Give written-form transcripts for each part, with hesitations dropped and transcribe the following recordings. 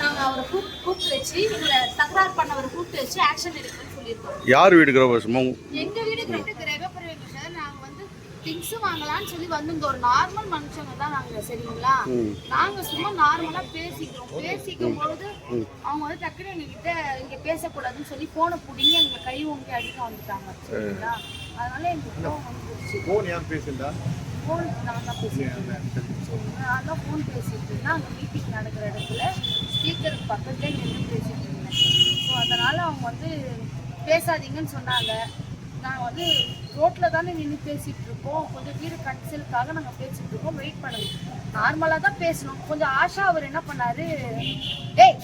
நாங்க அவரை கூப்பிட்டு வச்சு எங்களை தகராறு பண்ணவரை கூப்பிட்டு வச்சு ஆக்ஷன் எடுக்கணும்னு சொல்லியிருக்கோம். யார் வீடு கிரகப்பிரவேசம்? எங்க வீடு கிரகப்பிரவேசம் சார். நாங்க வந்து திங்ஸ் வாங்கலாம்னு சொல்லி வந்து ஒரு நார்மல் மனுஷங்க தான் நாங்க, சரிங்களா? நாங்க சும்மா நார்மலா பேசிக்கும் பொழுது அவங்க வந்து டக்குனு எங்ககிட்ட இங்க பேசக்கூடாதுன்னு சொல்லி போனை பிடிங்கி எங்க கை ஓங்கி அடிக்க வந்துட்டாங்க, சரிங்களா? அதனால எங்களுக்கு கோவம் வந்துருச்சு. போன் யார் பேசுறா? போன் நான் தான் பேசிட்டு நான் தான் ஃபோன் பேசிட்டு இருந்தேன். அங்கே மீட்டிங் நடக்கிற இடத்துல ஸ்பீக்கருக்கு பக்கத்துலேயே நின்று பேசிட்டு இருந்தேன். ஸோ அதனால் அவங்க வந்து பேசாதீங்கன்னு சொன்னாங்க. நாங்கள் வந்து ரோட்டில் தானே நின்று பேசிகிட்டு இருக்கோம், கொஞ்சம் வீடு கன்சல்க்காக நாங்கள் பேசிகிட்டு இருக்கோம், வெயிட் பண்ணுங்க. நார்மலாக தான் பேசணும். கொஞ்சம் ஆஷா அவர் என்ன பண்ணார், டேய்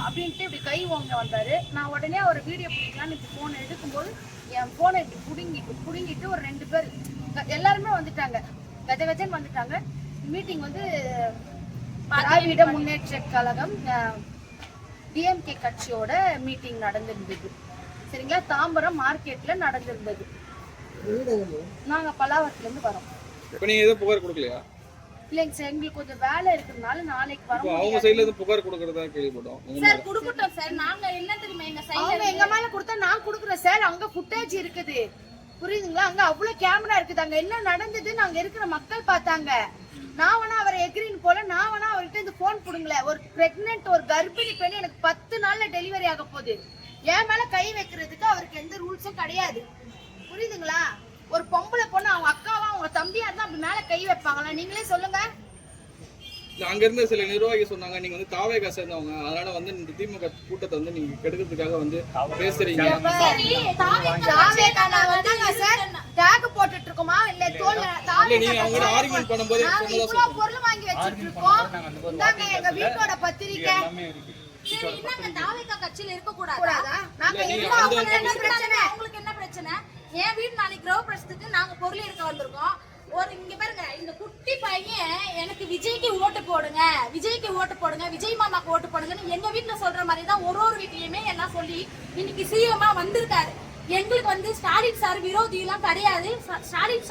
அப்படின்ட்டு இப்படி கை வாங்க வந்தார். நான் உடனே அவர் வீடியோ பிடிக்கலான்னு இப்படி ஃபோனை எடுக்கும்போது என் ஃபோனை இப்படி பிடுங்கிட்டு ஒரு 2 பேர் எல்லாருமே வந்துட்டாங்க, கஜன்னு வந்துட்டாங்க. மீட்டிங் வந்து திராவிட முன்னேற்ற கழகம் டிஎம்கே கட்சியோட மீட்டிங் நடந்திருந்தது, சரிங்களா? தாம்பரம் மார்க்கெட்ல நடந்திருந்தது. நாங்க பல்லாவரத்துல இருந்து வரோம். இப்போ நீங்க ஏதோ புகார் கொடுக்கலையா? இல்லைங்க சார், எங்களுக்கு கொஞ்சம் வேலை இருக்கிறதுனால நாளைக்கு வரோம். அவங்க சைடுல இருந்து புகார் கொடுக்கறதா கேள்விப்பட்டோம் சார். கொடுக்கட்டும் சார். நாங்க என்ன தெரியுமா, எங்க சைடுல எங்க மேல கொடுத்தா நான் கொடுக்குறேன் சார். அங்க ஃபுட்டேஜ் இருக்குது, புரியுதுங்களா? அங்க அவ்வளவு கேமரா இருக்குது. அங்க என்ன நடந்ததுன்னு அங்க இருக்கிற மக்கள் பார்த்தாங்க. நான் வேணா அவரை எக்ரின்னு போல, நான் வேணா அவர்கிட்ட இந்த போன் புடுங்கல. ஒரு பிரெக்னென்ட் ஒரு கர்ப்பிணி பெண் எனக்கு 10 நாள்ல டெலிவரி ஆக போகுது. என் மேல கை வைக்கிறதுக்கு அவருக்கு எந்த ரூல்ஸும் கிடையாது, புரியுதுங்களா? ஒரு பொம்பளை பொண்ணு அவங்க அக்காவா அவங்க தம்பியா இருந்தா அப்படி மேல கை வைப்பாங்களா? நீங்களே சொல்லுங்க. அங்க இருந்த சில நிர்வாகி சொன்னாங்க நீங்க வந்து தாவேகா சேர்ந்தவங்க, அதனால வந்து இந்த திமுக கூட்டத்தை வந்து நீங்க கெடுக்கிறதுக்காக வந்து பேசுறீங்க. டேக் போட்டுட்டு இருக்கோமா இல்ல தோல்ல நீங்க அவங்க ஆர்குமென்ட் பண்ணும்போது இவ்வளவு பொருள் வாங்கி வச்சிட்டு இருக்கோம். இந்தாங்க எங்க வீட்டோட பத்திரிக்கை. சரி, என்னங்க தாவேகா கட்சியில இருக்க கூடாதா? நாங்க என்ன பிரச்சனை? உங்களுக்கு என்ன பிரச்சனை? என் வீடு நாளைக்கு கிரகப்பிரவேசத்துக்கு நாங்க பொருள் எடுக்க வந்திருக்கோம். ஒரு இங்க பாருங்க, இந்த குட்டி பையன் எனக்கு விஜய்க்கு ஓட்டு போடுங்க, விஜய்க்கு ஓட்டு போடுங்க, விஜய் மாமாக்கு ஓட்டு போடுங்கன்னு எங்க வீட்டுல சொல்ற மாதிரி தான் ஒரு வீட்லயுமே எல்லாம் சொல்லி இன்னைக்கு சிஎம்மா வந்திருக்காரு. எங்களுக்கு வந்து ஸ்டாலின் சார் விரோதி எல்லாம் கிடையாது. ஸ்டாலின்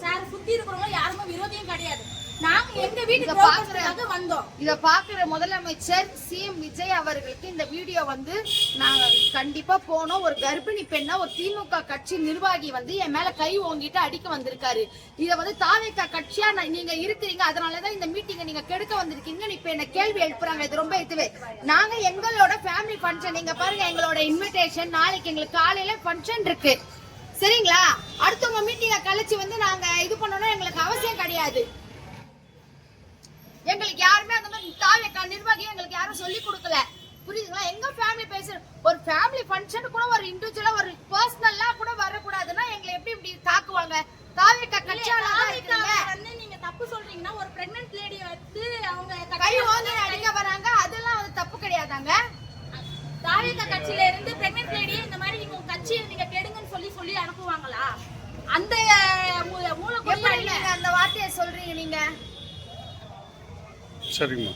சார் சுத்தி இருக்கிறவங்க யாருமே விரோதியும் கிடையாது. நாங்க எங்க வீட்டுக்கு வந்தோம். இத பாக்குற முதலமைச்சர் சிஎம் விஜய் அவர்களுக்கு இந்த வீடியோ வந்து நாங்க கண்டிப்பா போனோம். ஒரு கர்ப்பிணி பெண்ணா ஒரு திமுக கட்சி நிர்வாகி வந்து என் மேல கை ஓங்கிட்டு அடிக்க வந்திருக்காரு. இத வந்து தாவேகா கட்சியா நீங்க இருக்கிறீங்க, அதனாலதான் இந்த மீட்டிங்கை நீங்க கெடுக்க வந்திருக்கீங்க. இப்ப என்ன கேள்வி எழுப்புறாங்க. இது ரொம்ப இதுவே. நாங்க எங்களோட ஃபேமிலி ஃபங்க்ஷன், நீங்க பாருங்க எங்களோட இன்விடேஷன், நாளைக்கு எங்களுக்கு காலையில ஃபங்க்ஷன் இருக்கு, சரிங்களா? அடுத்தவங்க மீட்டிங்கை கழிச்சு வந்து நாங்க இது பண்ணணும் எங்களுக்கு அவசியம் கிடையாது. எங்களுக்கு யாருமே அந்த மாதிரி தாவேகா நிர்வாகி எங்களுக்கு யாரும் சொல்லி கொடுக்கல, புரியுதுங்களா? எங்க ஃபேமிலி பேசுற ஒரு ஃபேமிலி ஃபங்க்ஷன் கூட ஒரு இண்டிவிஜுவலா ஒரு பர்சனலா கூட வரக்கூடாதுன்னா எங்களை எப்படி இப்படி தாக்குவாங்க? தாவேகா கட்சியால வந்து நீங்க தப்பு சொல்றீங்கன்னா ஒரு பிரெக்னன்ட் லேடி வந்து அவங்க கை ஓங்கி அடிக்க வராங்க, அதெல்லாம் வந்து தப்பு கிடையாதாங்க? தாவேகா கட்சியில இருந்து பிரெக்னன்ட் லேடி இந்த மாதிரி நீங்க கட்சியை நீங்க கெடுங்கன்னு சொல்லி அனுப்புவாங்களா? அந்த மூல அந்த வார்த்தையை சொல்றீங்க நீங்க? சரிங்கம்மா.